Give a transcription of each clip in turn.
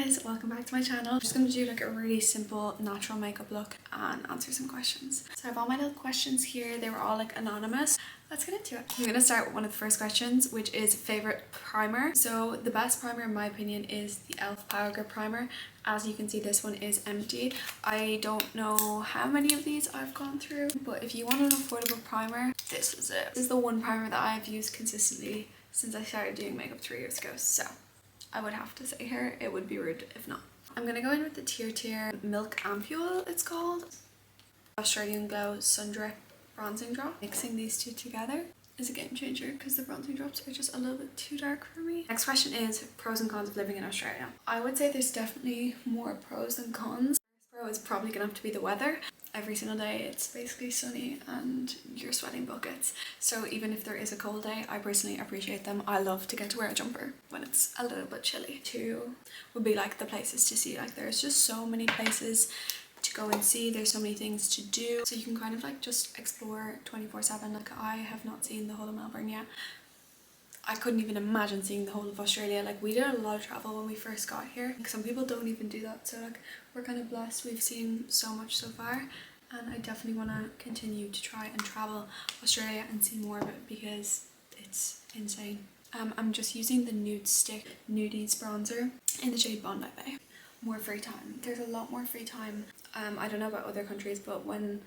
guys, welcome back to my channel. I'm just going to do like a really simple natural makeup look and answer some questions. So I have all my little questions here. They were all like anonymous. Let's get into it. I'm going to start with one of the first questions, which is favorite primer. So the best primer in my opinion is the e.l.f. Power Grip Primer. As you can see, this one is empty. I don't know how many of these I've gone through, but if you want an affordable primer, this is it. This is the one primer that I've used consistently since I started doing makeup 3 years ago. So I would have to say here, it would be rude if not. I'm gonna go in with the Tier Milk Ampule, it's called. Australian Glow Sun Drip Bronzing Drop. Mixing these two together is a game changer because the bronzing drops are just a little bit too dark for me. Next question is pros and cons of living in Australia. I would say there's definitely more pros than cons. First pro is probably gonna have to be the weather. Every single day it's basically sunny and you're sweating buckets. So even if there is a cold day, I personally appreciate them. I love to get to wear a jumper when it's a little bit chilly. Two would be like the places to see. Like there's just so many places to go and see. There's so many things to do. So you can kind of like just explore 24/7. Like I have not seen the whole of Melbourne yet. I couldn't even imagine seeing the whole of Australia. Like we did a lot of travel when we first got here. Like, some people don't even do that, so like we're kind of blessed. We've seen so much so far, and I definitely want to continue to try and travel Australia and see more of it because it's insane. I'm just using the Nude Stick Nudies bronzer in the shade Bondi Bay. More free time. There's a lot more free time. I don't know about other countries, but when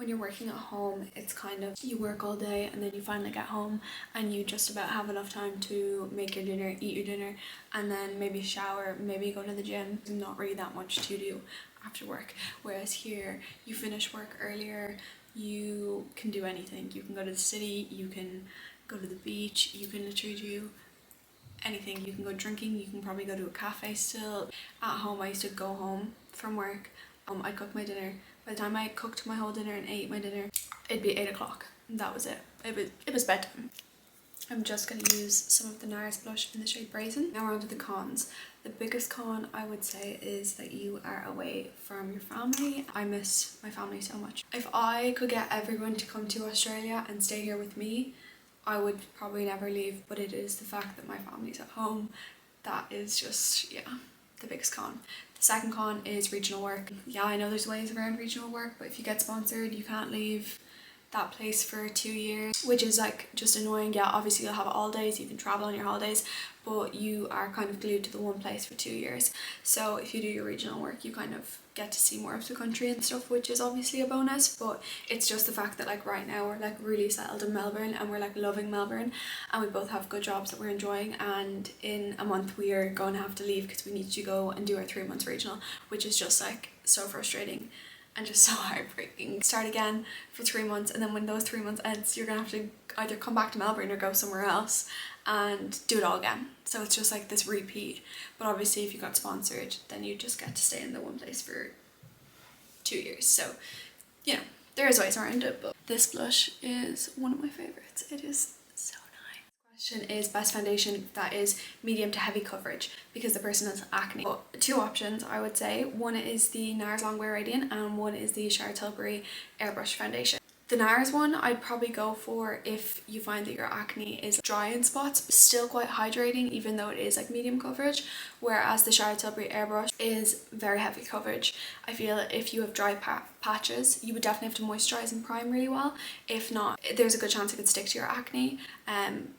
you're working at home, it's kind of you work all day and then you finally get home and you just about have enough time to make your dinner, eat your dinner, and then maybe shower, maybe go to the gym. There's not really that much to do after work. Whereas here, you finish work earlier, you can do anything. You can go to the city, you can go to the beach, you can literally do anything. You can go drinking, you can probably go to a cafe still. At home, I used to go home from work, I'd cook my dinner. By the time I cooked my whole dinner and ate my dinner, it'd be 8 o'clock. That was it. It was bedtime. I'm just going to use some of the NARS blush in the shade Brazen. Now we're on to the cons. The biggest con I would say is that you are away from your family. I miss my family so much. If I could get everyone to come to Australia and stay here with me, I would probably never leave, but it is the fact that my family's at home. That is just, yeah, the biggest con. The second con is regional work. Yeah, I know there's ways around regional work, but if you get sponsored, you can't leave that place for 2 years, which is like just annoying. Yeah, obviously you'll have all days, you can travel on your holidays, but you are kind of glued to the one place for 2 years. So if you do your regional work, you kind of get to see more of the country and stuff, which is obviously a bonus. But it's just the fact that like right now we're like really settled in Melbourne and we're like loving Melbourne and we both have good jobs that we're enjoying, and in a month we are going to have to leave because we need to go and do our 3 months regional, which is just like so frustrating and just so heartbreaking. Start again for 3 months, and then when those 3 months ends, you're gonna have to either come back to Melbourne or go somewhere else and do it all again. So it's just like this repeat. But obviously if you got sponsored, then you just get to stay in the one place for 2 years. So, you know, there is ways around it, but this blush is one of my favorites. It is so nice. Question is best foundation that is medium to heavy coverage because the person has acne. Well, 2 options I would say. One is the NARS Longwear Radiant and one is the Charlotte Tilbury Airbrush Foundation. The NARS one I'd probably go for if you find that your acne is dry in spots, but still quite hydrating even though it is like medium coverage, whereas the Charlotte Tilbury Airbrush is very heavy coverage. I feel if you have dry patches, you would definitely have to moisturize and prime really well. If not, there's a good chance it could stick to your acne,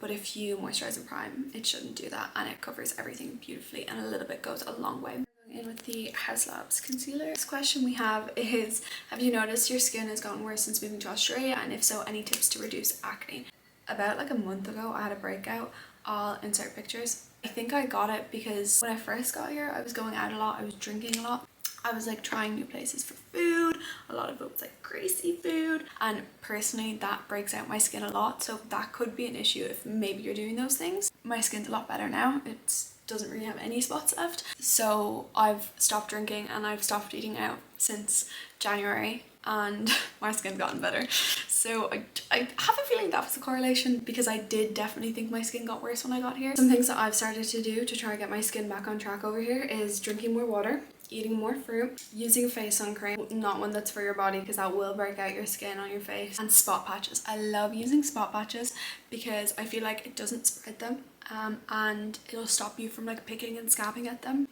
but if you moisturize and prime, it shouldn't do that, and it covers everything beautifully, and a little bit goes a long way. In with the House Labs concealer. This question we have is, have you noticed your skin has gotten worse since moving to Australia, and if so, any tips to reduce acne? About like a month ago I had a breakout. I'll insert pictures. I think I got it because when I first got here I was going out a lot, I was drinking a lot, I was like trying new places for food, a lot of it was like greasy food, and personally that breaks out my skin a lot, so that could be an issue if maybe you're doing those things. My skin's a lot better now. It doesn't really have any spots left, so I've stopped drinking and I've stopped eating out since January, and my skin's gotten better. So I have a feeling that was a correlation because I did definitely think my skin got worse when I got here. Some things that I've started to do to try and get my skin back on track over here is drinking more water, eating more fruit, using face sun cream, not one that's for your body because that will break out your skin on your face, and spot patches. I love using spot patches because I feel like it doesn't spread them, and it'll stop you from like picking and scabbing at them.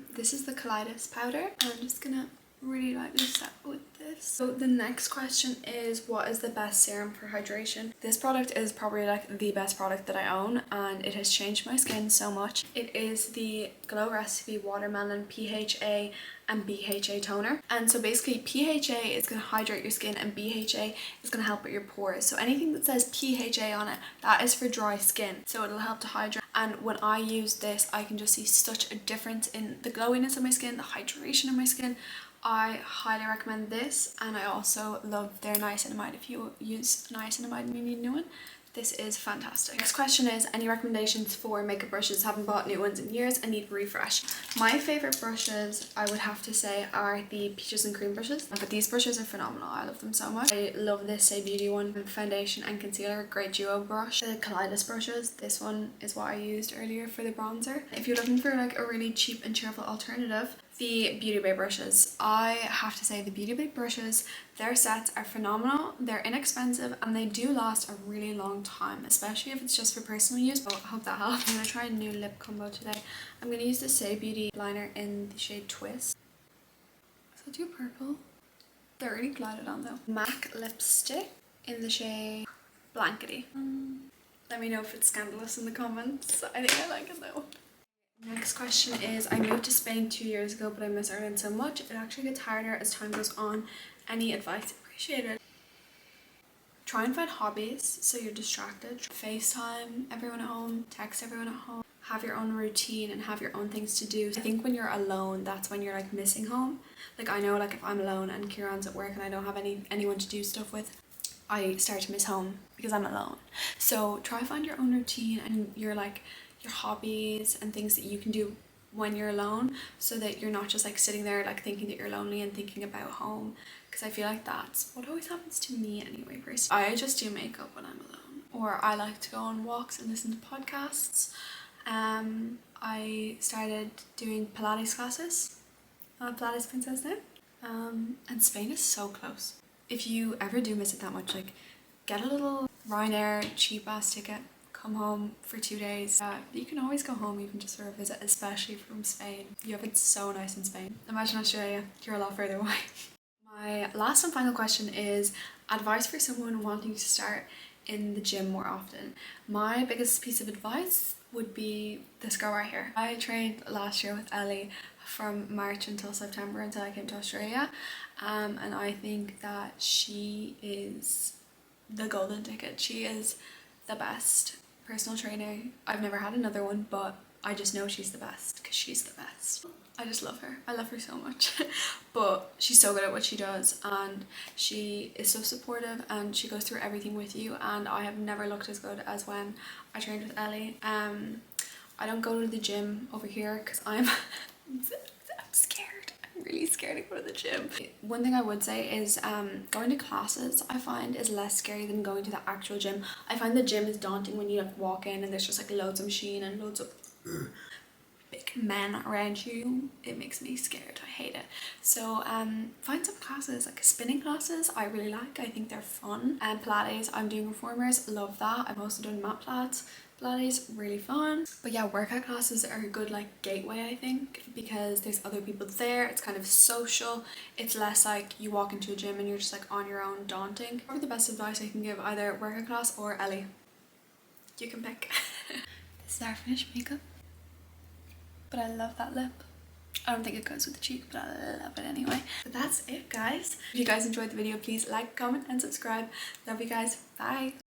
This is the Kaleidos powder, and I'm just gonna really lightly set with this. So the next question is, what is the best serum for hydration? This product is probably like the best product that I own, and it has changed my skin so much. It is the Glow Recipe Watermelon PHA and BHA toner, and so basically PHA is going to hydrate your skin and BHA is going to help with your pores. So anything that says PHA on it, that is for dry skin, so it'll help to hydrate. And when I use this, I can just see such a difference in the glowiness of my skin, the hydration of my skin. I highly recommend this, and I also love their niacinamide. If you use niacinamide and you need a new one, this is fantastic. Next question is, any recommendations for makeup brushes? Haven't bought new ones in years and need a refresh. My favorite brushes, I would have to say, are the Peaches and Cream brushes, but these brushes are phenomenal. I love them so much. I love this Say Beauty one, foundation and concealer, great duo brush. The Kaleidos brushes, this one is what I used earlier for the bronzer. If you're looking for like a really cheap and cheerful alternative, the Beauty Bay brushes. I have to say the Beauty Bay brushes, their sets are phenomenal, they're inexpensive, and they do last a really long time, especially if it's just for personal use. So I hope that helps. I'm going to try a new lip combo today. I'm going to use the Say Beauty liner in the shade Twist. Is that too purple? They're really glided on though. MAC lipstick in the shade Blankety. Let me know if it's scandalous in the comments. I think I like it though. Next question is, I moved to Spain 2 years ago, but I miss Ireland so much. It actually gets harder as time goes on. Any advice? Appreciated. Try and find hobbies so you're distracted. FaceTime everyone at home, text everyone at home. Have your own routine and have your own things to do. I think when you're alone, that's when you're like missing home. Like I know, like if I'm alone and Kieran's at work and I don't have anyone to do stuff with, I start to miss home because I'm alone. So try find your own routine and your hobbies and things that you can do when you're alone, so that you're not just like sitting there like thinking that you're lonely and thinking about home, because I feel like that's what always happens to me anyway. Personally, I just do makeup when I'm alone, or I like to go on walks and listen to podcasts. I started doing Pilates classes. I'm a Pilates princess now. And Spain is so close. If you ever do miss it that much, like get a little Ryanair cheap ass ticket, come home for 2 days. You can always go home even just for a visit, especially from Spain. You have it so nice in Spain. Imagine Australia, you're a lot further away. My last and final question is advice for someone wanting to start in the gym more often. My biggest piece of advice would be this girl right here. I trained last year with Ellie from March until September until I came to Australia, and I think that she is the golden ticket. She is the best personal trainer. I've never had another one, but I just know she's the best because she's the best. I just love her. I love her so much. But she's so good at what she does, and she is so supportive, and she goes through everything with you, and I have never looked as good as when I trained with Ellie. I don't go to the gym over here because I'm scared. I'm really scared to go to the gym. One thing I would say is going to classes I find is less scary than going to the actual gym. I find the gym is daunting when you like walk in and there's just like loads of machine and loads of big men around you. It makes me scared. I hate it. So find some classes, like spinning classes I really like. I think they're fun. And Pilates, I'm doing reformers, love that. I'm also doing mat Pilates, really fun. But yeah, workout classes are a good like gateway, I think, because there's other people there. It's kind of social. It's less like you walk into a gym and you're just like on your own, daunting. Probably the best advice I can give, either workout class or Ellie. You can pick. This is our finished makeup. But I love that lip. I don't think it goes with the cheek, but I love it anyway. But that's it, guys. If you guys enjoyed the video, please like, comment and subscribe. Love you guys. Bye.